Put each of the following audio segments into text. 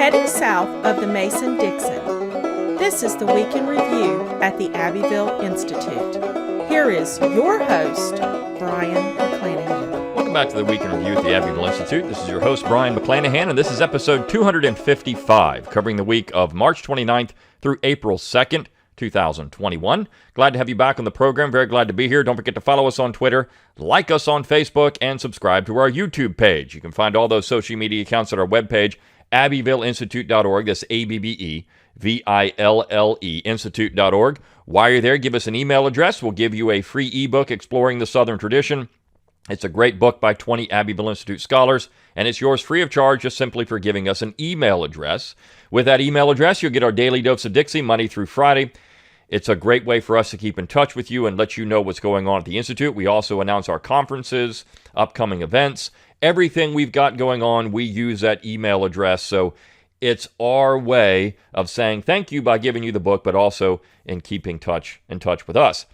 heading south of the Mason-Dixon. This is the Week in Review at the Abbeville Institute. Here is your host, Brian McClanahan. Welcome back to the Week in Review at the Abbeville Institute. This is your host, Brian McClanahan, and this is episode 255, covering the week of March 29th through April 2nd, 2021. Glad to have you back on the program. Very glad to be here. Don't forget to follow us on Twitter, like us on Facebook, and subscribe to our YouTube page. You can find all those social media accounts at our webpage, abbevilleinstitute.org. That's ABBEVILLE institute.org. While you're there, give us an email address. We'll give you a free ebook exploring the Southern tradition. It's a great book by 20 Abbeville Institute scholars, and it's yours free of charge just simply for giving us an email address. With that email address, you'll get our daily dose of Dixie Monday through Friday. It's a great way for us to keep in touch with you and let you know what's going on at the Institute. We also announce our conferences, upcoming events, everything we've got going on. We use that email address, so it's our way of saying thank you by giving you the book, but also in keeping in touch with us.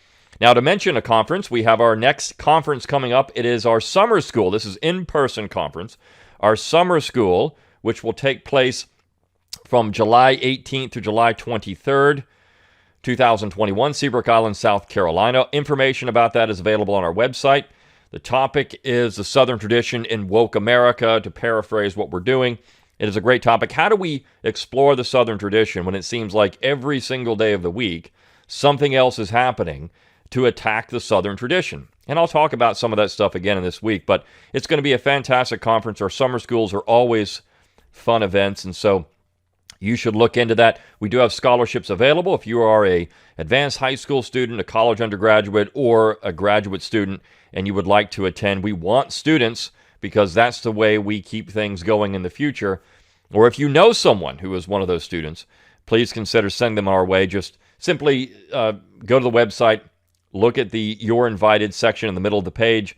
Now, to mention a conference, we have our next conference coming up. It is our summer school. This is in-person conference. Our summer school, which will take place from July 18th to July 23rd, 2021, Seabrook Island, South Carolina. Information about that is available on our website. The topic is the Southern tradition in woke America, to paraphrase what we're doing. It is a great topic. How do we explore the Southern tradition when it seems like every single day of the week something else is happening to attack the Southern tradition? And I'll talk about some of that stuff again in this week, but it's going to be a fantastic conference. Our summer schools are always fun events, and so you should look into that. We do have scholarships available if you are a advanced high school student, a college undergraduate, or a graduate student, and you would like to attend. We want students because that's the way we keep things going in the future. Or if you know someone who is one of those students, please consider sending them our way. Just simply go to the website, look at the You're Invited section in the middle of the page,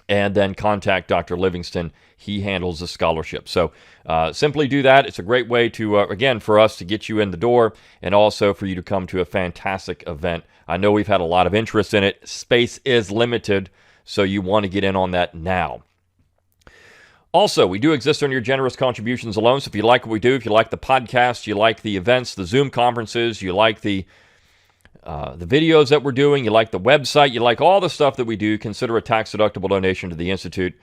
and then contact Dr. Livingston. He handles the scholarship. So simply do that. It's a great way to, again, for us to get you in the door and also for you to come to a fantastic event. I know we've had a lot of interest in it. Space is limited, so you want to get in on that now. Also, we do exist on your generous contributions alone. So if you like what we do, if you like the podcast, you like the events, the Zoom conferences, you like the videos that we're doing, you like the website, you like all the stuff that we do, consider a tax-deductible donation to the Institute.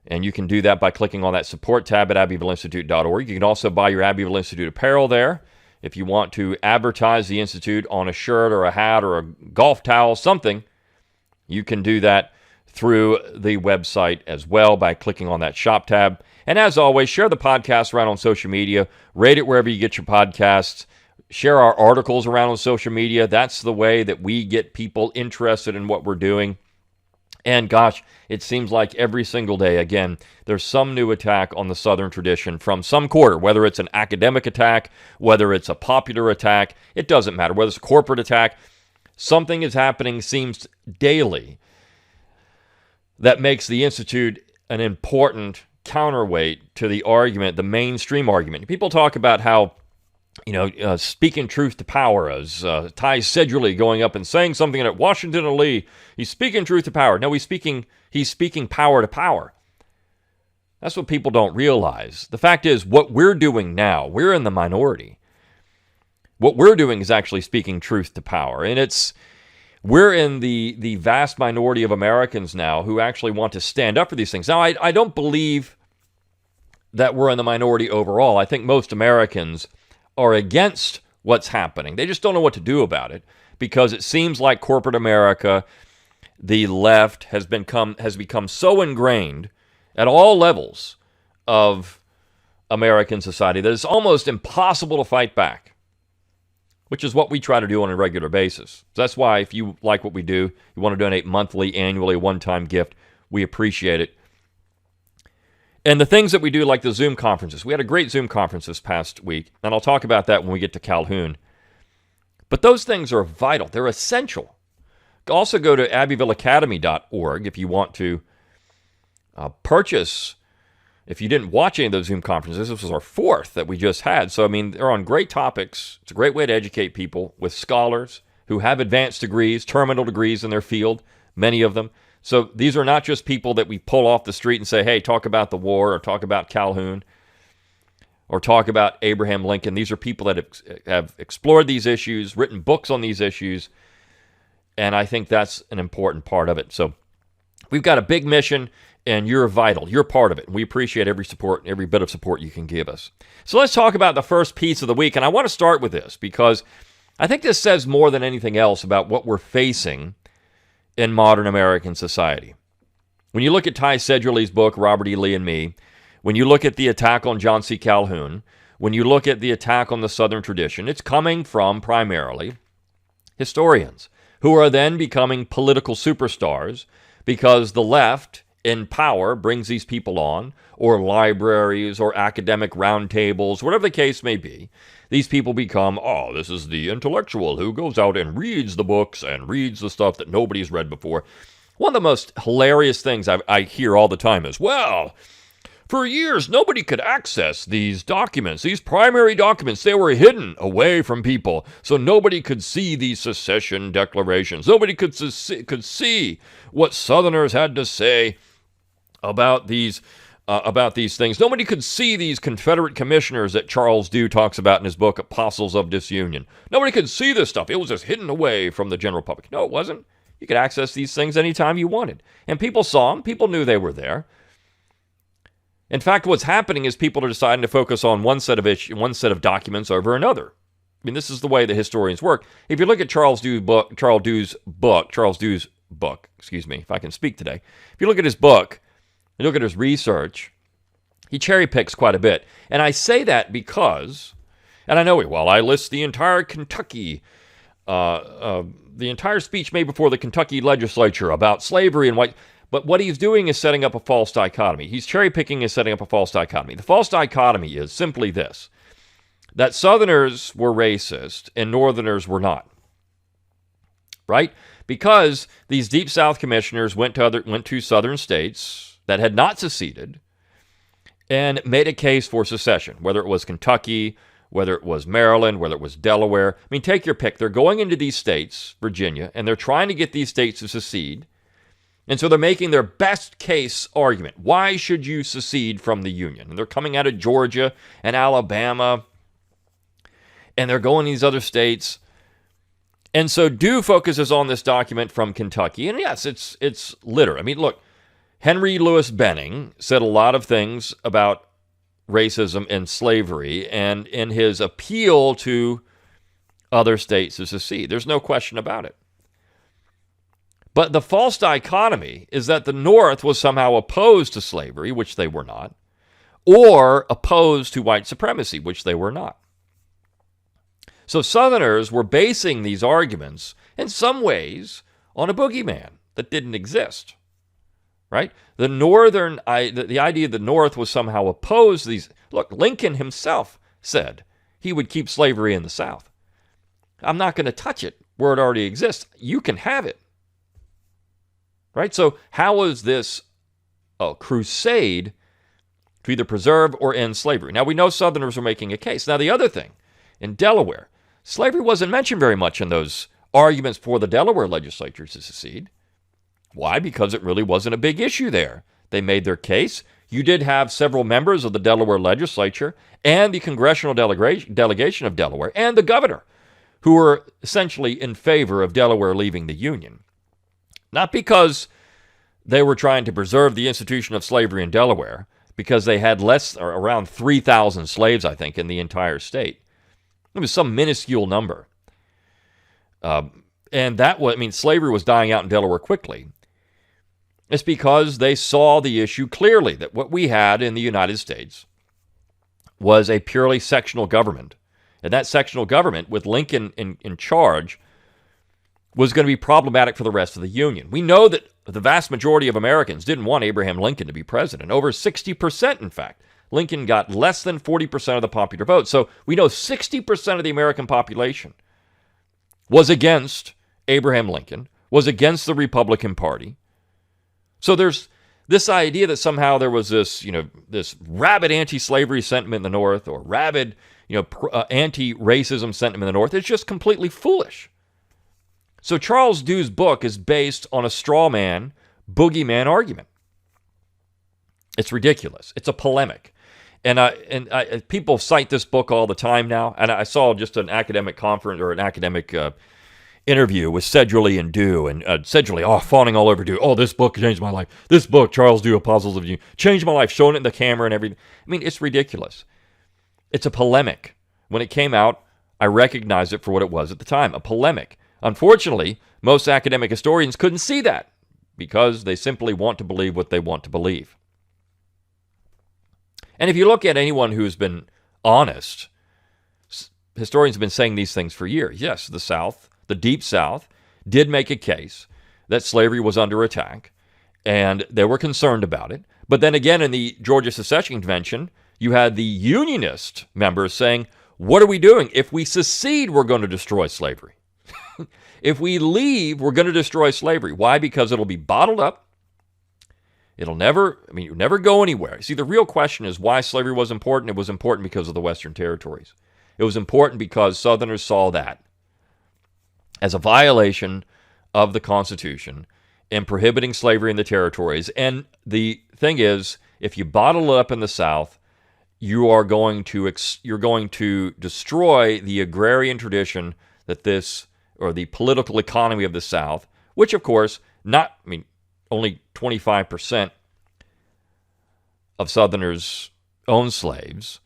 And you can do that by clicking on that support tab at abbevilleinstitute.org. You can also buy your Abbeville Institute apparel there. If you want to advertise the Institute on a shirt or a hat or a golf towel, something, you can do that through the website as well by clicking on that shop tab. And as always, share the podcast around on social media. Rate it wherever you get your podcasts. Share our articles around on social media. That's the way that we get people interested in what we're doing. And gosh, it seems like every single day, again, there's some new attack on the Southern tradition from some quarter, whether it's an academic attack, whether it's a popular attack, it doesn't matter, whether it's a corporate attack. Something is happening, seems daily, that makes the Institute an important counterweight to the argument, the mainstream argument. People talk about how speaking truth to power, as Ty Sedgley going up and saying something at Washington and Lee. He's speaking truth to power. No, he's speaking power to power. That's what people don't realize. The fact is, what we're doing now, we're in the minority. What we're doing is actually speaking truth to power. And we're in the vast minority of Americans now who actually want to stand up for these things. Now, I don't believe that we're in the minority overall. I think most Americans are against what's happening. They just don't know what to do about it because it seems like corporate America, the left, has become so ingrained at all levels of American society that it's almost impossible to fight back, which is what we try to do on a regular basis. So that's why if you like what we do, you want to donate monthly, annually, one-time gift, we appreciate it. And the things that we do, like the Zoom conferences. We had a great Zoom conference this past week, and I'll talk about that when we get to Calhoun. But those things are vital. They're essential. Also go to abbevilleacademy.org if you want to purchase. If you didn't watch any of those Zoom conferences, this was our fourth that we just had. So, they're on great topics. It's a great way to educate people with scholars who have advanced degrees, terminal degrees in their field, many of them. So these are not just people that we pull off the street and say, hey, talk about the war or talk about Calhoun or talk about Abraham Lincoln. These are people that have explored these issues, written books on these issues, and I think that's an important part of it. So we've got a big mission, and you're vital. You're part of it. We appreciate every support, every bit of support you can give us. So let's talk about the first piece of the week, and I want to start with this because I think this says more than anything else about what we're facing in modern American society. When you look at Ty Sedgwick's book, Robert E. Lee and Me, when you look at the attack on John C. Calhoun, when you look at the attack on the Southern tradition, it's coming from primarily historians who are then becoming political superstars because the left in power brings these people on, or libraries or academic roundtables, whatever the case may be. These people become, oh, this is the intellectual who goes out and reads the books and reads the stuff that nobody's read before. One of the most hilarious things I hear all the time is, well, for years, nobody could access these documents, these primary documents. They were hidden away from people, so nobody could see these secession declarations. Nobody could see what Southerners had to say about these things. Nobody could see these Confederate commissioners that Charles Dew talks about in his book, Apostles of Disunion. Nobody could see this stuff. It was just hidden away from the general public. No, it wasn't. You could access these things anytime you wanted. And people saw them. People knew they were there. In fact, what's happening is people are deciding to focus on one set of documents over another. I mean, this is the way the historians work. If you look at Charles Dew's book, if I can speak today. If you look at his book, you look at his research, he cherry picks quite a bit. And I say that because, and I know I list the entire Kentucky, the entire speech made before the Kentucky legislature about slavery and white. But what he's doing is setting up a false dichotomy. He's cherry-picking and setting up a false dichotomy. The false dichotomy is simply this, that Southerners were racist and Northerners were not, right? Because these Deep South commissioners went to Southern states that had not seceded and made a case for secession, whether it was Kentucky, whether it was Maryland, whether it was Delaware. I mean, take your pick. They're going into these states, Virginia, and they're trying to get these states to secede. And so they're making their best case argument. Why should you secede from the Union? And they're coming out of Georgia and Alabama, and they're going to these other states. And so Dew focuses on this document from Kentucky. And yes, it's literate. I mean, look, Henry Louis Benning said a lot of things about racism and slavery, and in his appeal to other states to secede. There's no question about it. But the false dichotomy is that the North was somehow opposed to slavery, which they were not, or opposed to white supremacy, which they were not. So Southerners were basing these arguments, in some ways, on a boogeyman that didn't exist, right? The idea the North was somehow opposed to these. Look, Lincoln himself said he would keep slavery in the South. I'm not going to touch it where it already exists. You can have it. Right? So how is this a crusade to either preserve or end slavery? Now, we know Southerners are making a case. Now, the other thing, in Delaware, slavery wasn't mentioned very much in those arguments for the Delaware legislature to secede. Why? Because it really wasn't a big issue there. They made their case. You did have several members of the Delaware legislature and the congressional delegation of Delaware and the governor who were essentially in favor of Delaware leaving the Union. Not because they were trying to preserve the institution of slavery in Delaware, because they had around 3,000 slaves, I think, in the entire state. It was some minuscule number. Slavery was dying out in Delaware quickly. It's because they saw the issue clearly, that what we had in the United States was a purely sectional government. And that sectional government, with Lincoln in charge, was going to be problematic for the rest of the Union. We know that the vast majority of Americans didn't want Abraham Lincoln to be president. Over 60%, in fact. Lincoln got less than 40% of the popular vote. So we know 60% of the American population was against Abraham Lincoln, was against the Republican Party. So there's this idea that somehow there was this rabid anti-slavery sentiment in the North, or rabid, anti-racism sentiment in the North. It's just completely foolish. So Charles Dew's book is based on a straw man, boogeyman argument. It's ridiculous. It's a polemic. And people cite this book all the time now. And I saw just an academic conference or an academic interview with Sedgley and Dew, and Sedgley, fawning all over Dew. Oh, this book changed my life. This book, Charles Dew, Apostles of Dew, changed my life, showing it in the camera and everything. I mean, it's ridiculous. It's a polemic. When it came out, I recognized it for what it was at the time, a polemic. Unfortunately, most academic historians couldn't see that because they simply want to believe what they want to believe. And if you look at anyone who's been honest, historians have been saying these things for years. Yes, the South, the Deep South, did make a case that slavery was under attack, and they were concerned about it. But then again, in the Georgia Secession Convention, you had the Unionist members saying, what are we doing? If we secede, we're going to destroy slavery. If we leave, we're going to destroy slavery. Why? Because it'll be bottled up. It'll never go anywhere. See, the real question is why slavery was important. It was important because of the Western territories. It was important because Southerners saw that as a violation of the Constitution and prohibiting slavery in the territories. And the thing is, if you bottle it up in the South, you're going to destroy the agrarian tradition that or the political economy of the South, which of course, only 25% of Southerners own slaves,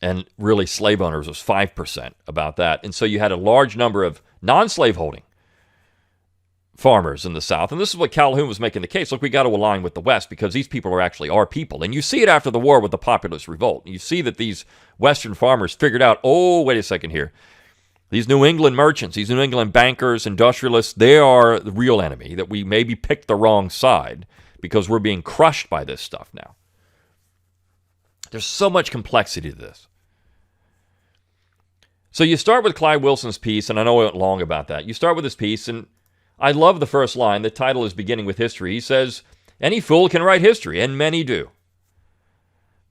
and really slave owners was 5% about that. And so you had a large number of non-slaveholding farmers in the South. And this is what Calhoun was making the case. Look, we got to align with the West because these people are actually our people. And you see it after the war with the populist revolt. You see that these Western farmers figured out, oh, wait a second here. These New England merchants, these New England bankers, industrialists, they are the real enemy, that we maybe picked the wrong side because we're being crushed by this stuff now. There's so much complexity to this. So you start with Clyde Wilson's piece, and I know I went long about that. You start with this piece, and I love the first line. The title is Beginning with History. He says, any fool can write history, and many do.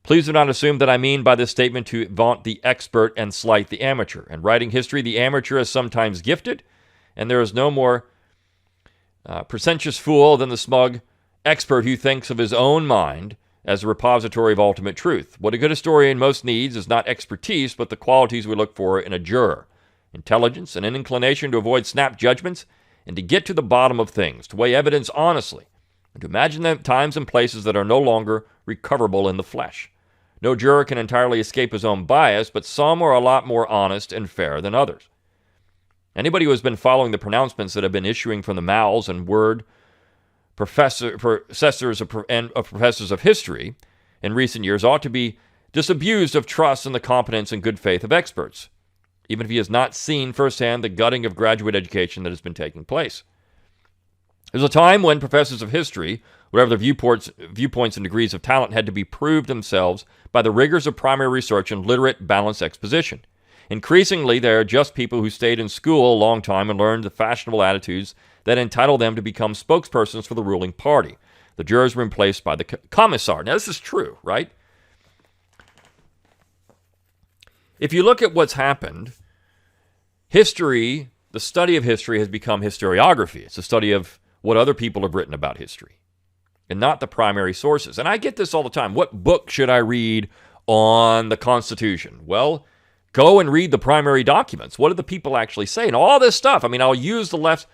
Please do not assume that I mean by this statement to vaunt the expert and slight the amateur. In writing history, the amateur is sometimes gifted, and there is no more pretentious fool than the smug expert who thinks of his own mind as a repository of ultimate truth. What a good historian most needs is not expertise, but the qualities we look for in a juror. Intelligence and an inclination to avoid snap judgments and to get to the bottom of things, to weigh evidence honestly, and to imagine the times and places that are no longer recoverable in the flesh. No juror can entirely escape his own bias, but some are a lot more honest and fair than others. Anybody who has been following the pronouncements that have been issuing from the mouths and word professors of history in recent years ought to be disabused of trust in the competence and good faith of experts, even if he has not seen firsthand the gutting of graduate education that has been taking place. There was a time when professors of history, whatever their viewpoints and degrees of talent, had to be proved themselves by the rigors of primary research and literate, balanced exposition. Increasingly, they are just people who stayed in school a long time and learned the fashionable attitudes that entitle them to become spokespersons for the ruling party. The jurors were replaced by the commissar. Now, this is true, right? If you look at what's happened, history, the study of history has become historiography. It's a study of what other people have written about history and not the primary sources. And I get this all the time. What book should I read on the Constitution? Well, go and read the primary documents. What do the people actually say? And all this stuff, I'll use the left.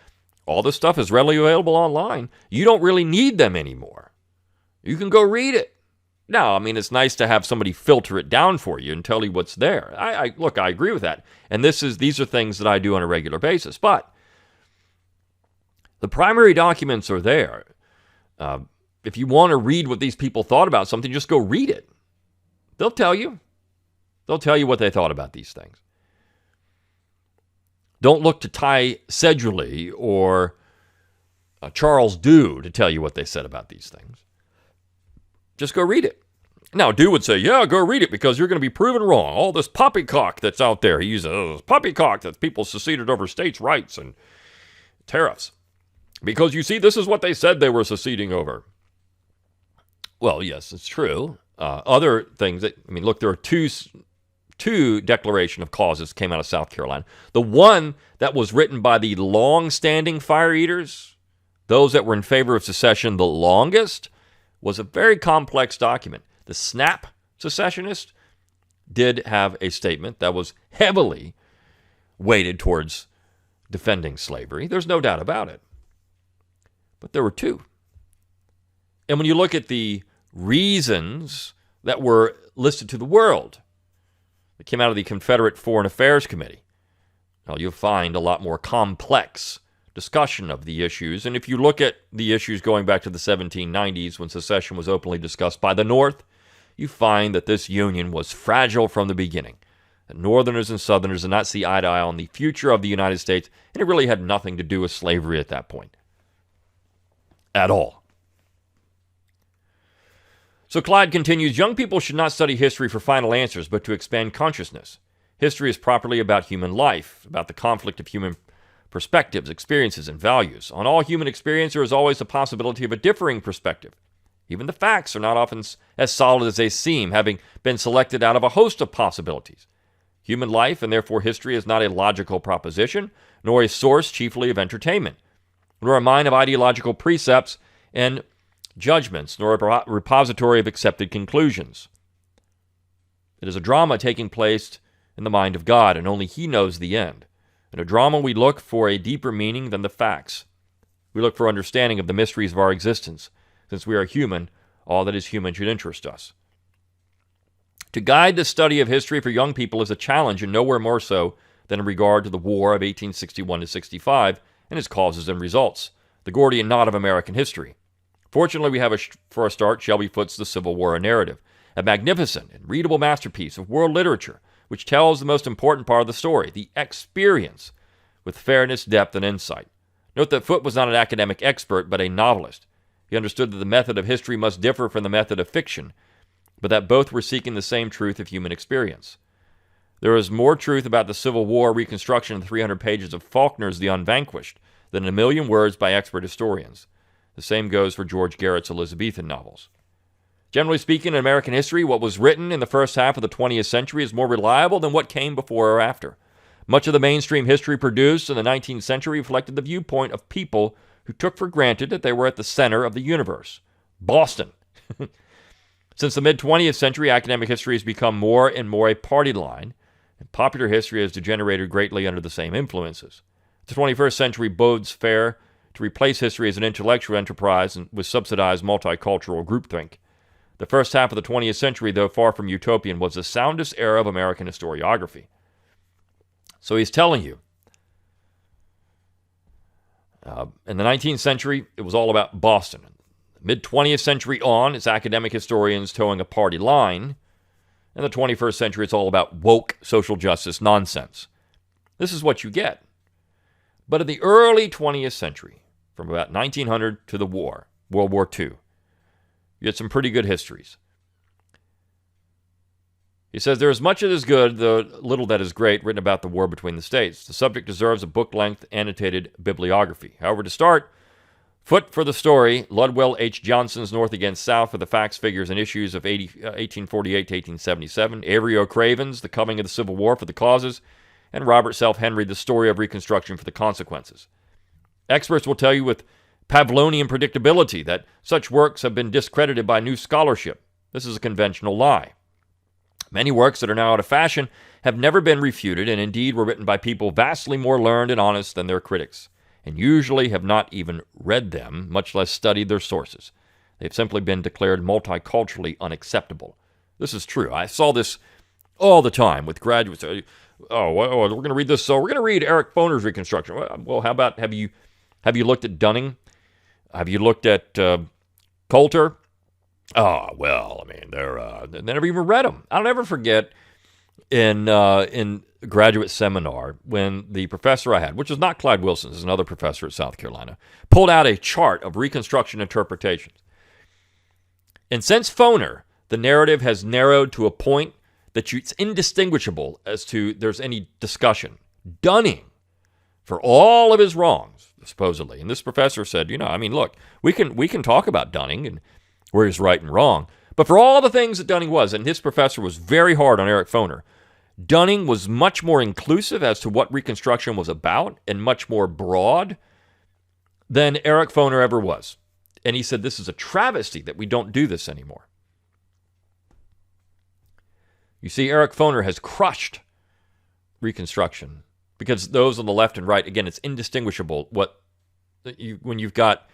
All this stuff is readily available online. You don't really need them anymore. You can go read it. Now, it's nice to have somebody filter it down for you and tell you what's there. I agree with that. And these are things that I do on a regular basis. But the primary documents are there. If you want to read what these people thought about something, just go read it. They'll tell you. They'll tell you what they thought about these things. Don't look to Ty Sedgley or Charles Dew to tell you what they said about these things. Just go read it. Now, Dew would say, yeah, go read it because you're going to be proven wrong. All this poppycock that's out there. He uses poppycock that people seceded over states' rights and tariffs. Because you see, this is what they said they were seceding over. Well, yes, it's true. Other things that, look, there are two declaration of causes came out of South Carolina. The one that was written by the long-standing fire eaters, those that were in favor of secession the longest, was a very complex document. The snap secessionists did have a statement that was heavily weighted towards defending slavery. There's no doubt about it. But there were two. And when you look at the reasons that were listed to the world that came out of the Confederate Foreign Affairs Committee, well, you'll find a lot more complex discussion of the issues. And if you look at the issues going back to the 1790s when secession was openly discussed by the North, you find that this union was fragile from the beginning. That Northerners and Southerners did not see eye to eye on the future of the United States, and it really had nothing to do with slavery at that point. At all. So Clyde continues, young people should not study history for final answers, but to expand consciousness. History is properly about human life, about the conflict of human perspectives, experiences, and values. On all human experience, there is always the possibility of a differing perspective. Even the facts are not often as solid as they seem, having been selected out of a host of possibilities. Human life, and therefore history, is not a logical proposition, nor a source chiefly of entertainment, nor a mine of ideological precepts and judgments, nor a repository of accepted conclusions. It is a drama taking place in the mind of God, and only He knows the end. In a drama, we look for a deeper meaning than the facts. We look for understanding of the mysteries of our existence. Since we are human, all that is human should interest us. To guide the study of history for young people is a challenge, and nowhere more so than in regard to the War of 1861 to 65 and its causes and results, the Gordian knot of American history. Fortunately, we have, for a start, Shelby Foote's The Civil War, a narrative, a magnificent and readable masterpiece of world literature, which tells the most important part of the story, the experience, with fairness, depth, and insight. Note that Foote was not an academic expert, but a novelist. He understood that the method of history must differ from the method of fiction, but that both were seeking the same truth of human experience. There is more truth about the Civil War reconstruction in 300 pages of Faulkner's The Unvanquished than in 1,000,000 words by expert historians. The same goes for George Garrett's Elizabethan novels. Generally speaking, in American history, what was written in the first half of the 20th century is more reliable than what came before or after. Much of the mainstream history produced in the 19th century reflected the viewpoint of people who took for granted that they were at the center of the universe. Boston. Since the mid-20th century, academic history has become more and more a party line, and popular history has degenerated greatly under the same influences. The 21st century bodes fair to replace history as an intellectual enterprise and with subsidized multicultural groupthink. The first half of the 20th century, though far from utopian, was the soundest era of American historiography. So he's telling you, in the 19th century, it was all about Boston. Mid-20th century on, it's academic historians towing a party line. In the 21st century, it's all about woke social justice nonsense. This is what you get. But in the early 20th century, from about 1900 to the war, World War II, you get some pretty good histories. He says, there is much that is good, though little that is great, written about the war between the states. The subject deserves a book-length annotated bibliography. However, to start, Foote for the story, Ludwell H. Johnson's North Against South for the facts, figures, and issues of 1848 to 1877, Avery O'Craven's The Coming of the Civil War for the causes, and Robert Self Henry, The Story of Reconstruction for the consequences. Experts will tell you with Pavlovian predictability that such works have been discredited by new scholarship. This is a conventional lie. Many works that are now out of fashion have never been refuted, and indeed were written by people vastly more learned and honest than their critics, and usually have not even read them, much less studied their sources. They've simply been declared multiculturally unacceptable. This is true. I saw this all the time with graduates. We're going to read this. So we're going to read Eric Foner's Reconstruction. Well, how about have you looked at Dunning? Have you looked at Coulter? Oh, well, I mean, they never even read them. I'll never forget in graduate seminar when the professor I had, which was not Clyde Wilson, this is another professor at South Carolina, pulled out a chart of Reconstruction interpretations. And since Foner, the narrative has narrowed to a point that it's indistinguishable as to there's any discussion. Dunning, for all of his wrongs, supposedly, and this professor said, look, we can talk about Dunning and where he's right and wrong, but for all the things that Dunning was, and this professor was very hard on Eric Foner, Dunning was much more inclusive as to what Reconstruction was about and much more broad than Eric Foner ever was. And he said, this is a travesty that we don't do this anymore. You see, Eric Foner has crushed Reconstruction because those on the left and right, again, it's indistinguishable when you've got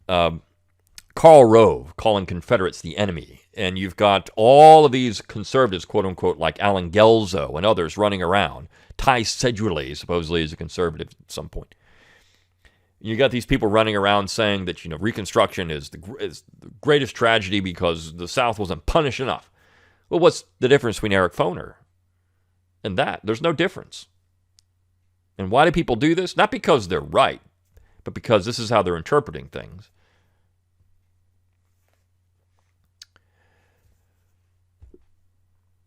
Karl Rove calling Confederates the enemy, and you've got all of these conservatives, quote unquote, like Alan Gelzo and others running around. Ty Sedgwick supposedly is a conservative at some point. You got these people running around saying that Reconstruction is the greatest tragedy because the South wasn't punished enough. Well, what's the difference between Eric Foner and that? There's no difference. And why do people do this? Not because they're right, but because this is how they're interpreting things.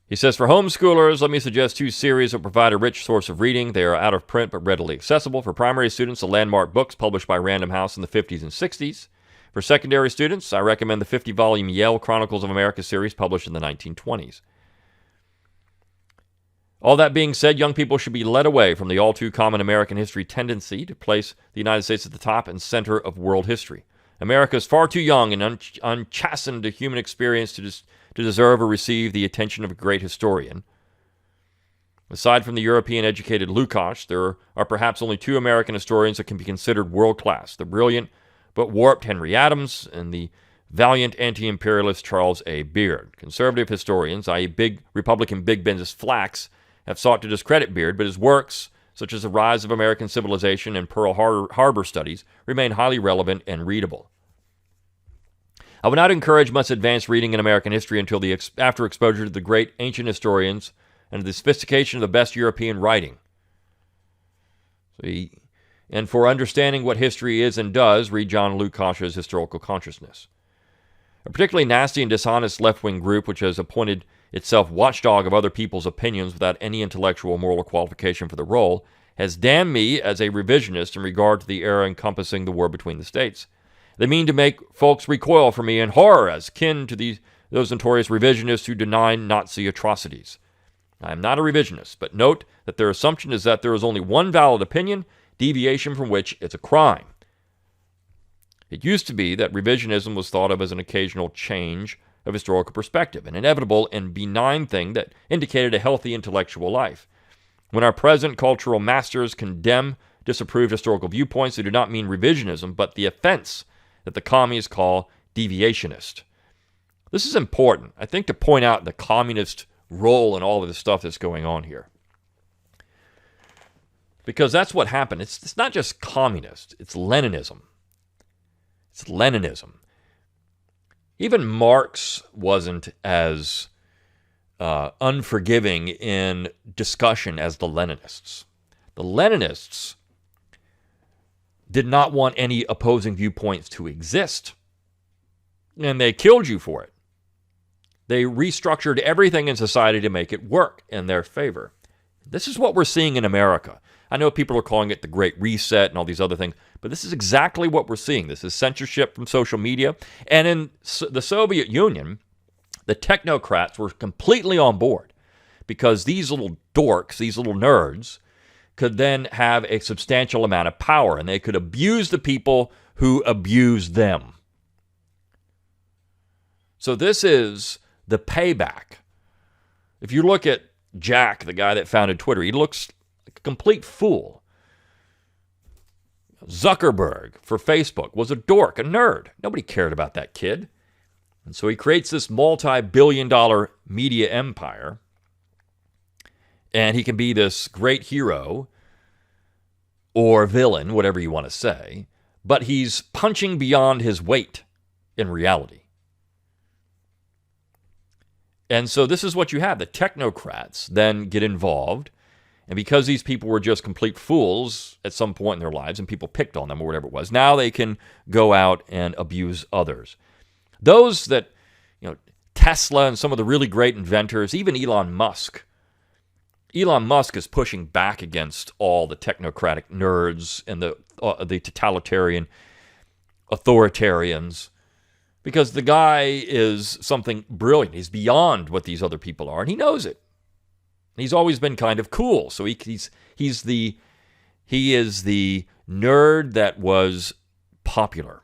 He says, for homeschoolers, let me suggest 2 series that provide a rich source of reading. They are out of print but readily accessible. For primary students, the landmark books published by Random House in the 50s and 60s. For secondary students, I recommend the 50-volume Yale Chronicles of America series published in the 1920s. All that being said, young people should be led away from the all-too-common American history tendency to place the United States at the top and center of world history. America is far too young and unchastened to human experience to deserve or receive the attention of a great historian. Aside from the European-educated Lukács, there are perhaps only 2 American historians that can be considered world-class: the brilliant but warped Henry Adams and the valiant anti-imperialist Charles A. Beard. Conservative historians, i.e. big Republican Big Ben's Flax, have sought to discredit Beard, but his works, such as The Rise of American Civilization and Pearl Harbor Studies, remain highly relevant and readable. I would not encourage much advanced reading in American history until after exposure to the great ancient historians and to the sophistication of the best European writing. And for understanding what history is and does, read John Lukács's Historical Consciousness. A particularly nasty and dishonest left-wing group which has appointed itself watchdog of other people's opinions without any intellectual or moral qualification for the role, has damned me as a revisionist in regard to the era encompassing the war between the states. They mean to make folks recoil from me in horror as kin to those notorious revisionists who deny Nazi atrocities. I am not a revisionist, but note that their assumption is that there is only one valid opinion, deviation from which is a crime. It used to be that revisionism was thought of as an occasional change of historical perspective, an inevitable and benign thing that indicated a healthy intellectual life. When our present cultural masters condemn disapproved historical viewpoints, they do not mean revisionism, but the offense that the communists call deviationist. This is important, I think, to point out the communist role in all of the stuff that's going on here. Because that's what happened. It's not just communist, it's Leninism. It's Leninism. Even Marx wasn't as unforgiving in discussion as the Leninists. The Leninists did not want any opposing viewpoints to exist, and they killed you for it. They restructured everything in society to make it work in their favor. This is what we're seeing in America. I know people are calling it the Great Reset and all these other things, but this is exactly what we're seeing. This is censorship from social media. And in the Soviet Union, the technocrats were completely on board because these little dorks, these little nerds, could then have a substantial amount of power, and they could abuse the people who abuse them. So this is the payback. If you look at Jack, the guy that founded Twitter, he looks like a complete fool. Zuckerberg for Facebook was a dork, a nerd. Nobody cared about that kid. And so he creates this multi-billion-dollar media empire, and he can be this great hero or villain, whatever you want to say, but he's punching beyond his weight in reality. And so this is what you have. The technocrats then get involved, and because these people were just complete fools at some point in their lives, and people picked on them or whatever it was, now they can go out and abuse others. Those that, Tesla and some of the really great inventors, even Elon Musk is pushing back against all the technocratic nerds and the totalitarian authoritarians, because the guy is something brilliant. He's beyond what these other people are, and he knows it. He's always been kind of cool, so he is the nerd that was popular.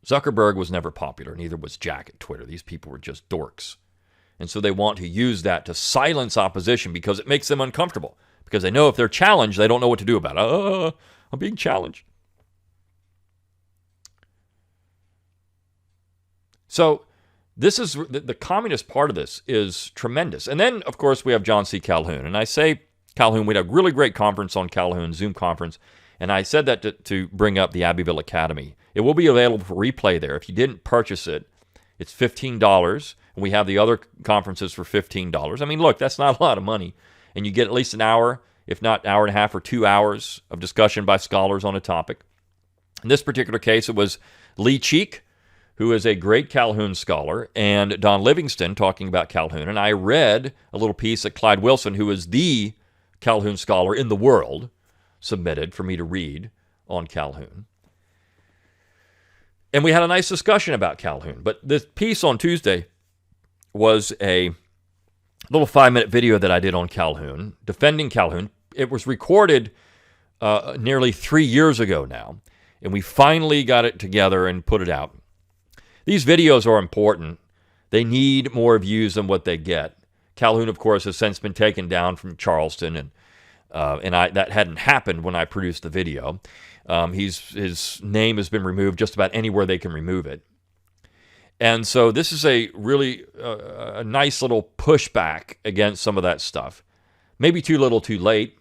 Zuckerberg was never popular, neither was Jack at Twitter. These people were just dorks. And so they want to use that to silence opposition because it makes them uncomfortable. Because they know if they're challenged, they don't know what to do about it. I'm being challenged. So this is the communist part of this is tremendous. And then, of course, we have John C. Calhoun. And I say Calhoun, we had a really great conference on Calhoun, Zoom conference. And I said that to bring up the Abbeville Academy. It will be available for replay there. If you didn't purchase it, it's $15. And we have the other conferences for $15. I mean, look, that's not a lot of money. And you get at least an hour, if not an hour and a half or 2 hours of discussion by scholars on a topic. In this particular case, it was Lee Cheek, who is a great Calhoun scholar, and Don Livingston talking about Calhoun. And I read a little piece that Clyde Wilson, who is the Calhoun scholar in the world, submitted for me to read on Calhoun. And we had a nice discussion about Calhoun. But this piece on Tuesday was a little 5-minute video that I did on Calhoun, defending Calhoun. It was recorded nearly 3 years ago now, and we finally got it together and put it out. These videos are important. They need more views than what they get. Calhoun, of course, has since been taken down from Charleston, and that hadn't happened when I produced the video. His name has been removed just about anywhere they can remove it. And so this is a really a nice little pushback against some of that stuff. Maybe too little, too late,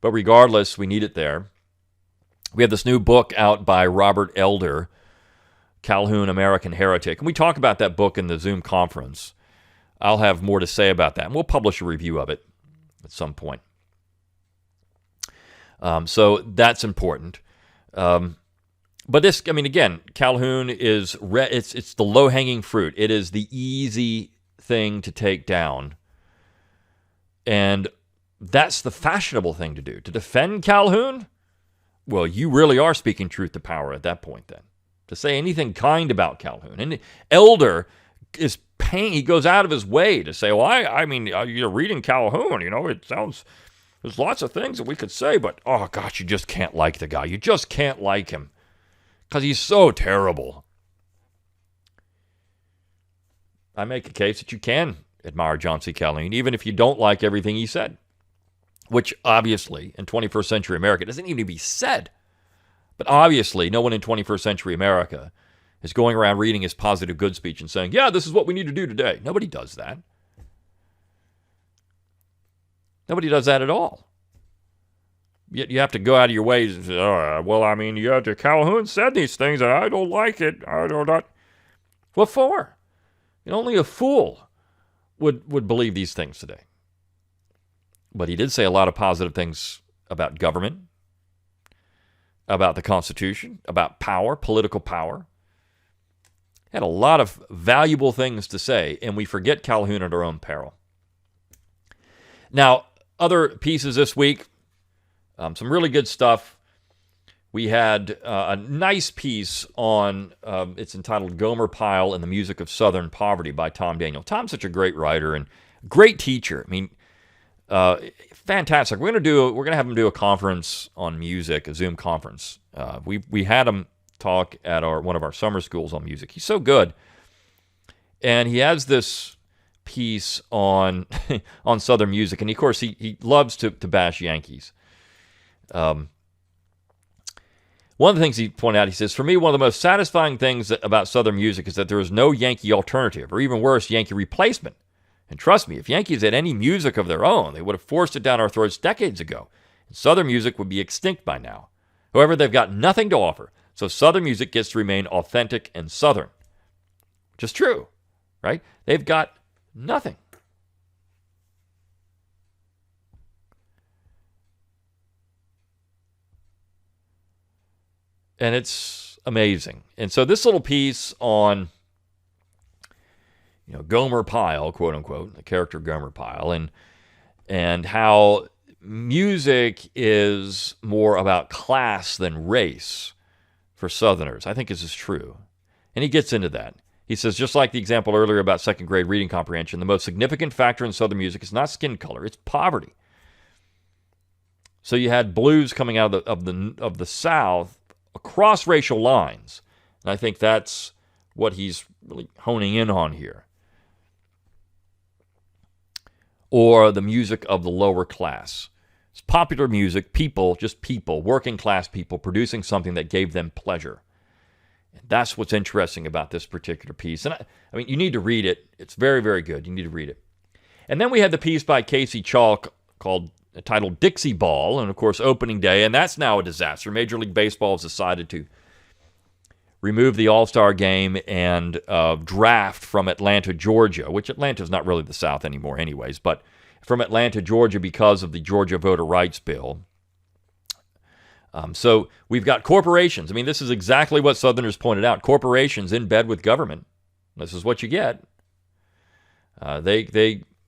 but regardless, we need it there. We have this new book out by Robert Elder, Calhoun, American Heretic. And we talk about that book in the Zoom conference. I'll have more to say about that, and we'll publish a review of it at some point. So that's important. But this, I mean, again, Calhoun is, it's the low-hanging fruit. It is the easy thing to take down. And that's the fashionable thing to do. To defend Calhoun? Well, you really are speaking truth to power at that point then. To say anything kind about Calhoun. And Elder is paying, he goes out of his way to say, well, I mean, you're reading Calhoun, it sounds, there's lots of things that we could say, but, oh, gosh, you just can't like the guy. You just can't like him because he's so terrible. I make a case that you can admire John C. Calhoun, even if you don't like everything he said, which obviously in 21st century America doesn't even need to be said. But obviously, no one in 21st century America is going around reading his positive good speech and saying, yeah, this is what we need to do today. Nobody does that. Nobody does that at all. Yet you have to go out of your way and say, well, I mean, yeah, Calhoun said these things, and I don't like it. I don't not. What for? Only a fool would believe these things today. But he did say a lot of positive things about government, about the Constitution, about power, political power. Had a lot of valuable things to say, and we forget Calhoun at our own peril. Now, other pieces this week, some really good stuff. We had a nice piece on, it's entitled Gomer Pyle and the Music of Southern Poverty by Tom Daniel. Tom's such a great writer and great teacher. I mean, fantastic. We're gonna have him do a conference on music, a Zoom conference. We had him talk at one of our summer schools on music. He's so good, and he has this piece on on Southern music, and of course he loves to bash Yankees. One of the things he pointed out, he says, for me, one of the most satisfying things about Southern music is that there is no Yankee alternative, or even worse, Yankee replacement. And trust me, if Yankees had any music of their own, they would have forced it down our throats decades ago. And Southern music would be extinct by now. However, they've got nothing to offer, so Southern music gets to remain authentic and Southern. Which is true, right? They've got nothing. And it's amazing. And so this little piece on, Gomer Pyle, quote unquote, the character Gomer Pyle, and how music is more about class than race for Southerners. I think this is true. And he gets into that. He says, just like the example earlier about second grade reading comprehension, the most significant factor in Southern music is not skin color, it's poverty. So you had blues coming out of the South across racial lines. And I think that's what he's really honing in on here. or the music of the lower class. It's popular music, people, working class people producing something that gave them pleasure. And that's what's interesting about this particular piece. And I mean, you need to read it. It's very, very good. You need to read it. And then we had the piece by Casey Chalk titled Dixie Ball, and of course, opening day, and that's now a disaster. Major League Baseball has decided to remove the All-Star game and draft from Atlanta, Georgia, which Atlanta's not really the South anymore anyways, but from Atlanta, Georgia because of the Georgia Voter Rights Bill. So we've got corporations. I mean, this is exactly what Southerners pointed out. Corporations in bed with government. This is what you get.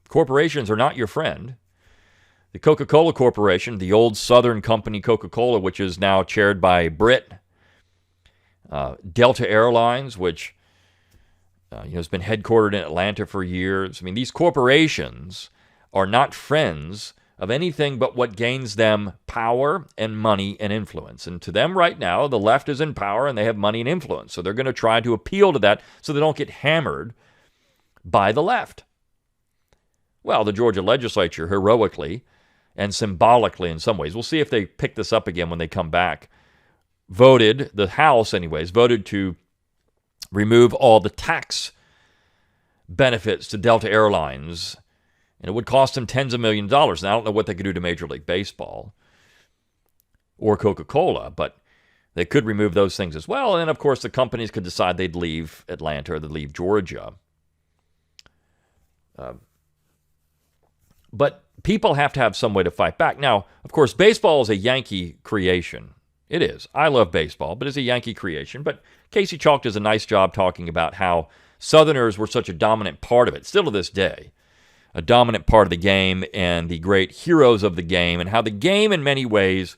Corporations are not your friend. The Coca-Cola Corporation, the old Southern company Coca-Cola, which is now chaired by Brit. Delta Airlines, which has been headquartered in Atlanta for years. I mean, these corporations are not friends of anything but what gains them power and money and influence. And to them right now, the left is in power and they have money and influence. So they're going to try to appeal to that so they don't get hammered by the left. Well, the Georgia legislature heroically and symbolically in some ways, we'll see if they pick this up again when they come back, the House anyways, voted to remove all the tax benefits to Delta Airlines, and it would cost them tens of millions of dollars. Now, I don't know what they could do to Major League Baseball or Coca-Cola, but they could remove those things as well. And, of course, the companies could decide they'd leave Atlanta or they'd leave Georgia. But people have to have some way to fight back. Now, of course, baseball is a Yankee creation. It is. I love baseball, but it's a Yankee creation. But Casey Chalk does a nice job talking about how Southerners were such a dominant part of it, still to this day, a dominant part of the game and the great heroes of the game, and how the game in many ways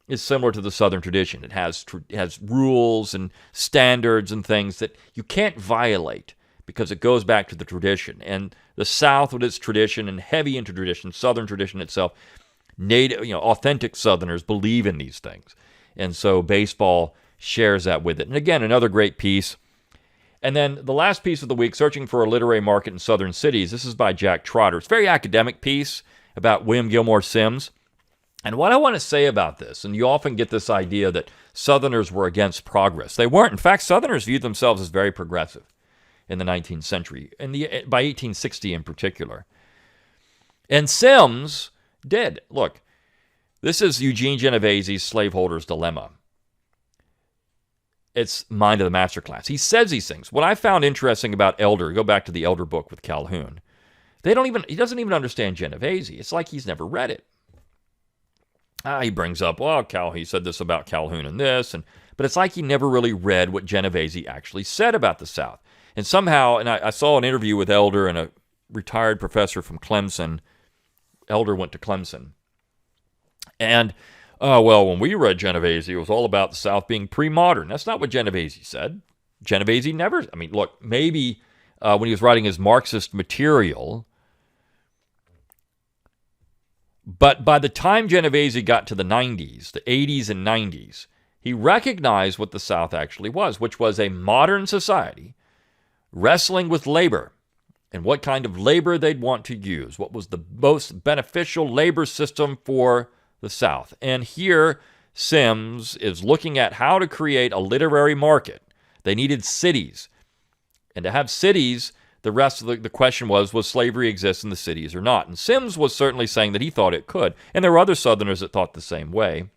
is similar to the Southern tradition. It has rules and standards and things that you can't violate because it goes back to the tradition. And the South, with its tradition and heavy into tradition, Southern tradition itself, native, authentic Southerners believe in these things. And so baseball shares that with it. And again, another great piece. And then the last piece of the week, Searching for a Literary Market in Southern Cities. This is by Jack Trotter. It's a very academic piece about William Gilmore Simms. And what I want to say about this, and you often get this idea that Southerners were against progress. They weren't. In fact, Southerners viewed themselves as very progressive in the 19th century, by 1860 in particular. And Simms did. Look, this is Eugene Genovese's Slaveholder's Dilemma. It's Mind of the Master Class. He says these things. What I found interesting about Elder, go back to the Elder book with Calhoun, he doesn't even understand Genovese. It's like he's never read it. He brings up, he said this about Calhoun and this, but it's like he never really read what Genovese actually said about the South. And somehow, and I saw an interview with Elder and a retired professor from Clemson. Elder went to Clemson. And, when we read Genovese, it was all about the South being pre-modern. That's not what Genovese said. Genovese never, maybe when he was writing his Marxist material, but by the time Genovese got to the 90s, the 80s and 90s, he recognized what the South actually was, which was a modern society wrestling with labor and what kind of labor they'd want to use, what was the most beneficial labor system for the South. And here, Simms is looking at how to create a literary market. They needed cities. And to have cities, the rest of the question was slavery exist in the cities or not? And Simms was certainly saying that he thought it could. And there were other Southerners that thought the same way,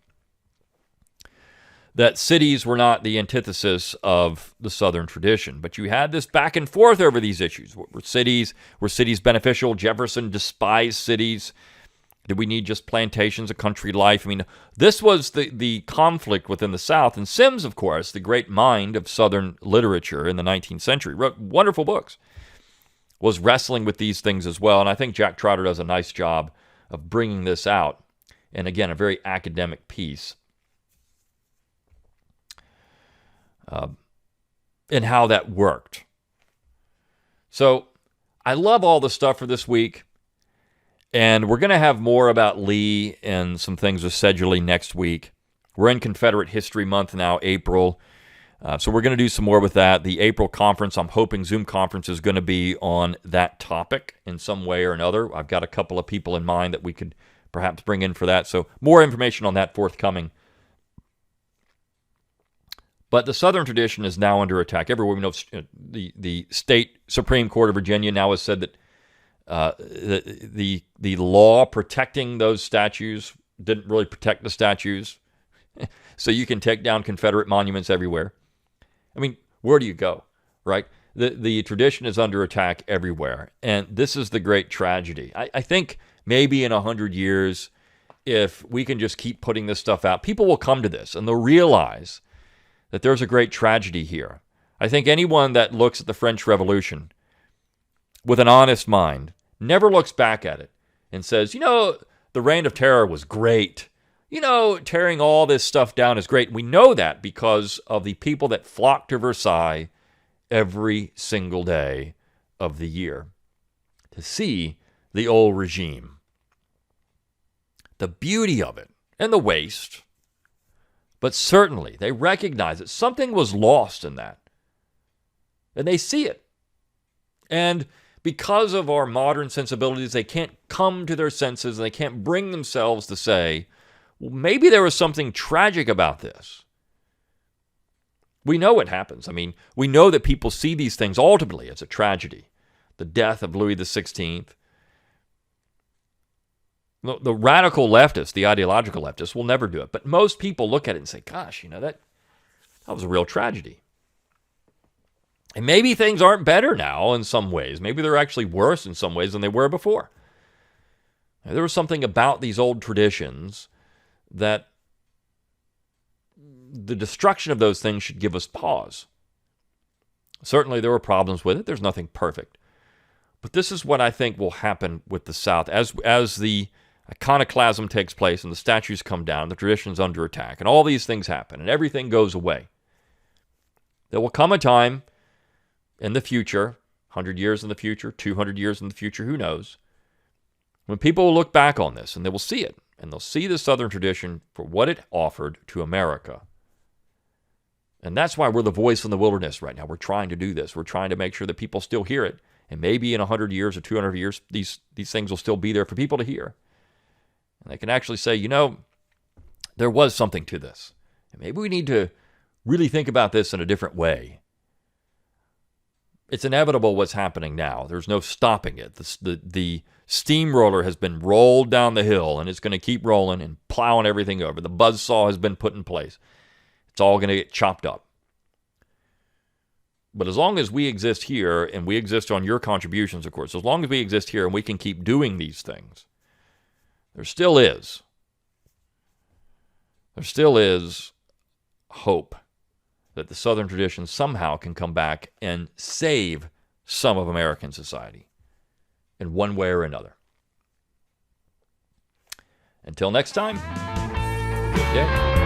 that cities were not the antithesis of the Southern tradition. But you had this back and forth over these issues. Were cities beneficial? Jefferson despised cities. Did we need just plantations, a country life? This was the conflict within the South. And Simms, of course, the great mind of Southern literature in the 19th century, wrote wonderful books, was wrestling with these things as well. And I think Jack Trotter does a nice job of bringing this out. And again, a very academic piece. And how that worked. So I love all the stuff for this week. And we're going to have more about Lee and some things with Sedgley next week. We're in Confederate History Month now, April. So we're going to do some more with that. The April conference, I'm hoping Zoom conference is going to be on that topic in some way or another. I've got a couple of people in mind that we could perhaps bring in for that. So more information on that forthcoming. But the Southern tradition is now under attack. Everywhere we know, the state Supreme Court of Virginia now has said that the law protecting those statues didn't really protect the statues. So you can take down Confederate monuments everywhere. I mean, where do you go, right? The tradition is under attack everywhere. And this is the great tragedy. I think maybe in 100 years, if we can just keep putting this stuff out, people will come to this and they'll realize that there's a great tragedy here. I think anyone that looks at the French Revolution with an honest mind never looks back at it and says, the Reign of Terror was great. Tearing all this stuff down is great. We know that because of the people that flock to Versailles every single day of the year to see the old regime. The beauty of it and the waste. But certainly they recognize that something was lost in that. And they see it. And because of our modern sensibilities, they can't come to their senses and they can't bring themselves to say, well, maybe there was something tragic about this. We know what happens. I mean, we know that people see these things ultimately as a tragedy. The death of Louis XVI. The radical leftists, the ideological leftists, will never do it. But most people look at it and say, gosh, that was a real tragedy. And maybe things aren't better now in some ways. Maybe they're actually worse in some ways than they were before. There was something about these old traditions that the destruction of those things should give us pause. Certainly there were problems with it. There's nothing perfect. But this is what I think will happen with the South. As the iconoclasm takes place and the statues come down, the tradition's under attack, and all these things happen, and everything goes away, there will come a time in the future, 100 years in the future, 200 years in the future, who knows, when people will look back on this and they will see it, and they'll see the Southern tradition for what it offered to America. And that's why we're the voice in the wilderness right now. We're trying to do this. We're trying to make sure that people still hear it. And maybe in 100 years or 200 years, these things will still be there for people to hear. And they can actually say, there was something to this. And maybe we need to really think about this in a different way. It's inevitable what's happening now. There's no stopping it. The steamroller has been rolled down the hill, and it's going to keep rolling and plowing everything over. The buzzsaw has been put in place. It's all going to get chopped up. But as long as we exist here, and we exist on your contributions, of course, as long as we exist here and we can keep doing these things, there still is hope that the Southern tradition somehow can come back and save some of American society in one way or another. Until next time, good day.